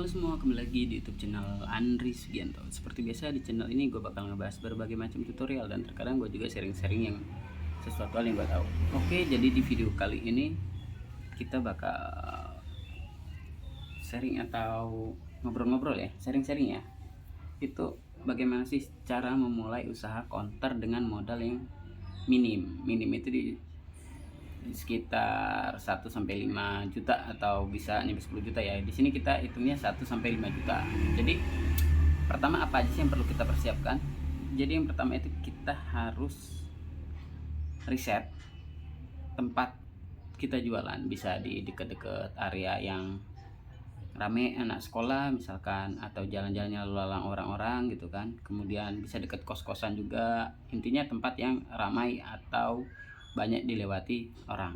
Halo semua, kembali lagi di YouTube channel Andri Sugianto. Seperti biasa di channel ini gue bakal ngebahas berbagai macam tutorial dan terkadang gue juga sharing-sharing yang sesuatu hal yang gue tahu. Oke, jadi di video kali ini kita bakal sharing atau ngobrol-ngobrol ya, sharing-sharing ya. Itu bagaimana sih cara memulai usaha counter dengan modal yang minim. Minim itu di sekitar 1 sampai 5 juta atau bisa nyampe 10 juta ya. Di sini kita hitungnya 1 sampai 5 juta. Jadi pertama apa aja sih yang perlu kita persiapkan? Jadi yang pertama itu kita harus riset tempat kita jualan, bisa di dekat-dekat area yang rame anak sekolah misalkan, atau jalan-jalannya lalu lalang orang-orang gitu kan. Kemudian bisa dekat kos-kosan juga. Intinya tempat yang ramai atau banyak dilewati orang.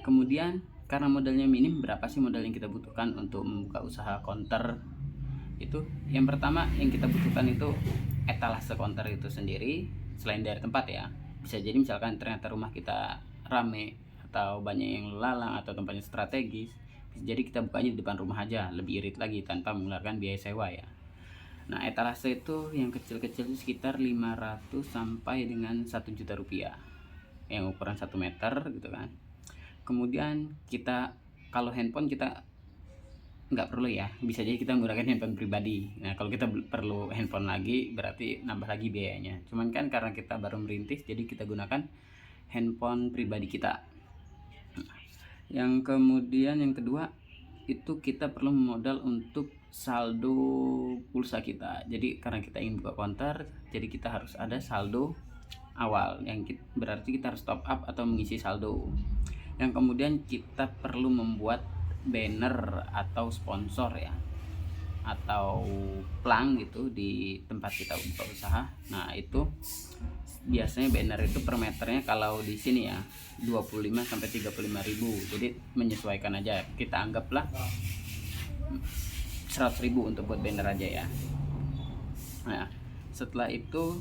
Kemudian karena modalnya minim, berapa sih modal yang kita butuhkan untuk membuka usaha counter? Itu yang pertama yang kita butuhkan itu etalase counter itu sendiri. Selain dari tempat ya, bisa jadi misalkan ternyata rumah kita rame atau banyak yang lalang atau tempatnya strategis, bisa jadi kita bukanya di depan rumah aja, lebih irit lagi tanpa mengeluarkan biaya sewa ya. Nah, etalase itu yang kecil-kecil itu sekitar 500 sampai dengan 1 juta rupiah, yang ukuran 1 meter gitu kan. Kemudian kita, kalau handphone kita nggak perlu ya, bisa jadi kita menggunakan handphone pribadi. Nah, kalau kita perlu handphone lagi berarti nambah lagi biayanya. Cuman kan karena kita baru merintis, jadi kita gunakan handphone pribadi kita. Yang kemudian yang kedua itu kita perlu modal untuk saldo pulsa kita. Jadi karena kita ingin buka counter, jadi kita harus ada saldo awal, yang berarti kita harus top up atau mengisi saldo. Yang kemudian kita perlu membuat banner atau sponsor ya, atau plang gitu di tempat kita buka usaha. Nah, itu biasanya banner itu per meternya kalau di sini ya 25 sampai 35 ribu. Jadi menyesuaikan aja. Kita anggaplah 100 ribu untuk buat banner aja ya. Nah, setelah itu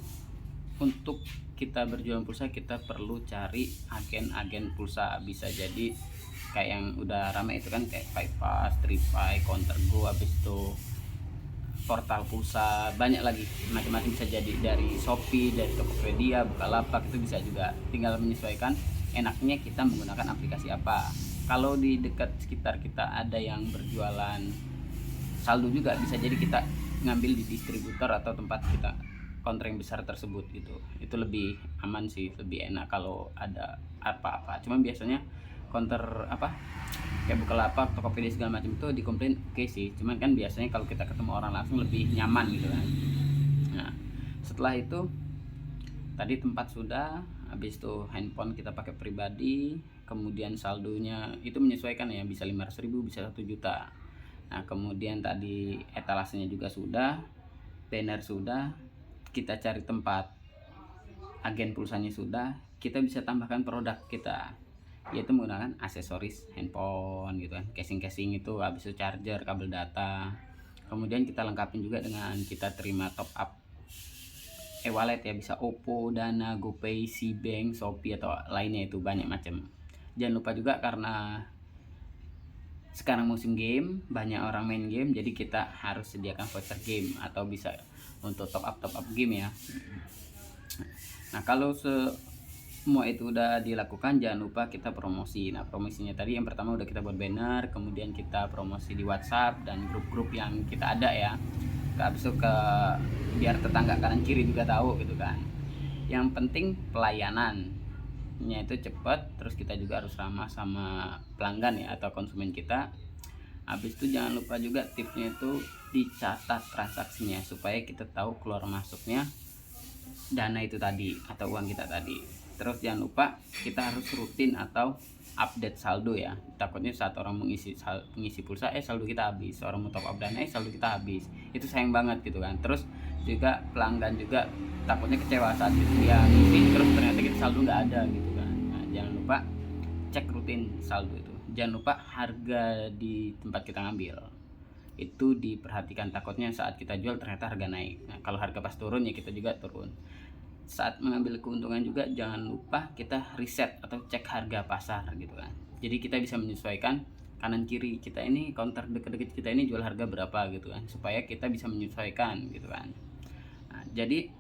untuk kita berjualan pulsa, kita perlu cari agen-agen pulsa. Bisa jadi kayak yang udah ramai itu kan, kayak Paypass, Tripay, CounterGo, habis itu portal pulsa, banyak lagi macam-macam. Bisa jadi dari Shopee, dari Tokopedia, Bukalapak, itu bisa juga. Tinggal menyesuaikan enaknya kita menggunakan aplikasi apa. Kalau di dekat sekitar kita ada yang berjualan saldo juga, bisa jadi kita ngambil di distributor atau tempat kita counter yang besar tersebut gitu. Itu lebih aman sih, lebih enak kalau ada apa-apa. Cuman biasanya counter apa kayak Bukalapak, Tokopedia segala macam itu dikomplain oke sih. Cuman kan biasanya kalau kita ketemu orang langsung lebih nyaman gitu kan. Nah, setelah itu tadi tempat sudah, habis itu handphone kita pakai pribadi, kemudian saldonya itu menyesuaikan ya, bisa 500 ribu, bisa 1 juta. Nah, kemudian tadi etalasenya juga sudah, banner sudah, kita cari tempat agen pulsanya sudah, kita bisa tambahkan produk kita, yaitu menggunakan aksesoris handphone gitu kan, casing itu, habis itu charger, kabel data. Kemudian kita lengkapin juga dengan kita terima top up e-wallet ya, bisa Oppo, Dana, GoPay, Cbank, Shopee atau lainnya, itu banyak macam. Jangan lupa juga karena sekarang musim game, banyak orang main game, jadi kita harus sediakan voucher game atau bisa untuk top up game ya. Nah, kalau semua itu udah dilakukan, jangan lupa kita promosi. Nah, promosinya tadi yang pertama udah kita buat banner, kemudian kita promosi di WhatsApp dan grup-grup yang kita ada ya. Habis itu biar tetangga kanan kiri juga tahu gitu kan. Yang penting pelayanannya itu cepat, terus kita juga harus ramah sama pelanggan ya atau konsumen kita. Habis itu jangan lupa juga tipsnya itu dicatat transaksinya supaya kita tahu keluar masuknya dana itu tadi atau uang kita tadi. Terus jangan lupa kita harus rutin atau update saldo ya. Takutnya saat orang mengisi pulsa saldo kita habis, orang mau top up dana saldo kita habis. Itu sayang banget gitu kan. Terus juga pelanggan juga takutnya kecewa saat dia ngisi terus ternyata kita saldo nggak ada gitu kan. Nah, jangan lupa cek rutin saldo itu. Jangan lupa harga di tempat kita ngambil itu diperhatikan, takutnya saat kita jual ternyata harga naik. Nah, kalau harga pas turun ya kita juga turun. Saat mengambil keuntungan juga jangan lupa kita riset atau cek harga pasar gitu kan. Jadi kita bisa menyesuaikan kanan kiri kita ini, counter deket-deket kita ini jual harga berapa gitu kan, supaya kita bisa menyesuaikan gitu kan. Nah, jadi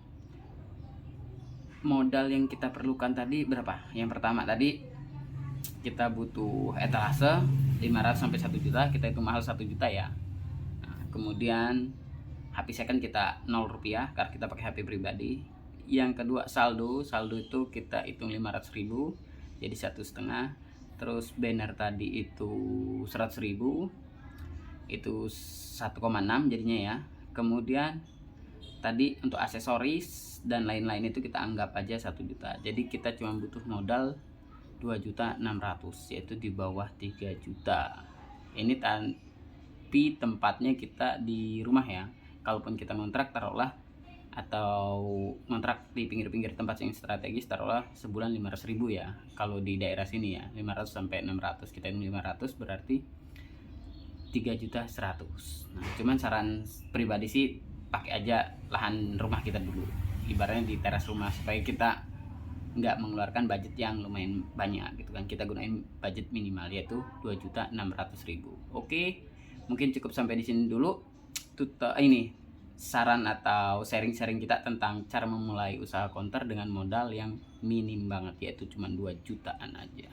modal yang kita perlukan tadi berapa? Yang pertama tadi kita butuh etalase 500 sampai 1 juta, kita hitung mahal 1 juta ya. Nah, kemudian HP second kita 0 rupiah karena kita pakai HP pribadi. Yang kedua saldo itu kita hitung 500.000 jadi 1,5. Terus banner tadi itu 100.000 itu 1,6 jadinya ya. Kemudian tadi untuk aksesoris dan lain-lain itu kita anggap aja 1 juta. Jadi kita cuma butuh modal 2.600.000, yaitu di bawah 3 juta. Ini tapi tempatnya kita di rumah ya. Kalaupun kita ngontrak taruhlah, atau ngontrak di pinggir-pinggir tempat yang strategis taruhlah sebulan 500.000 ya. Kalau di daerah sini ya 500 sampai 600, kita ini 500 berarti 3.100.000. Nah, cuman saran pribadi sih pakai aja lahan rumah kita dulu, ibaratnya di teras rumah, supaya kita nggak mengeluarkan budget yang lumayan banyak gitu kan. Kita gunain budget minimal yaitu 2.600.000. Oke, mungkin cukup sampai di sini dulu ini saran atau sharing-sharing kita tentang cara memulai usaha counter dengan modal yang minim banget, yaitu cuma 2 jutaan aja.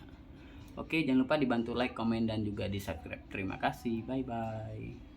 Oke, jangan lupa dibantu like, komen, dan juga di subscribe. Terima kasih, bye bye.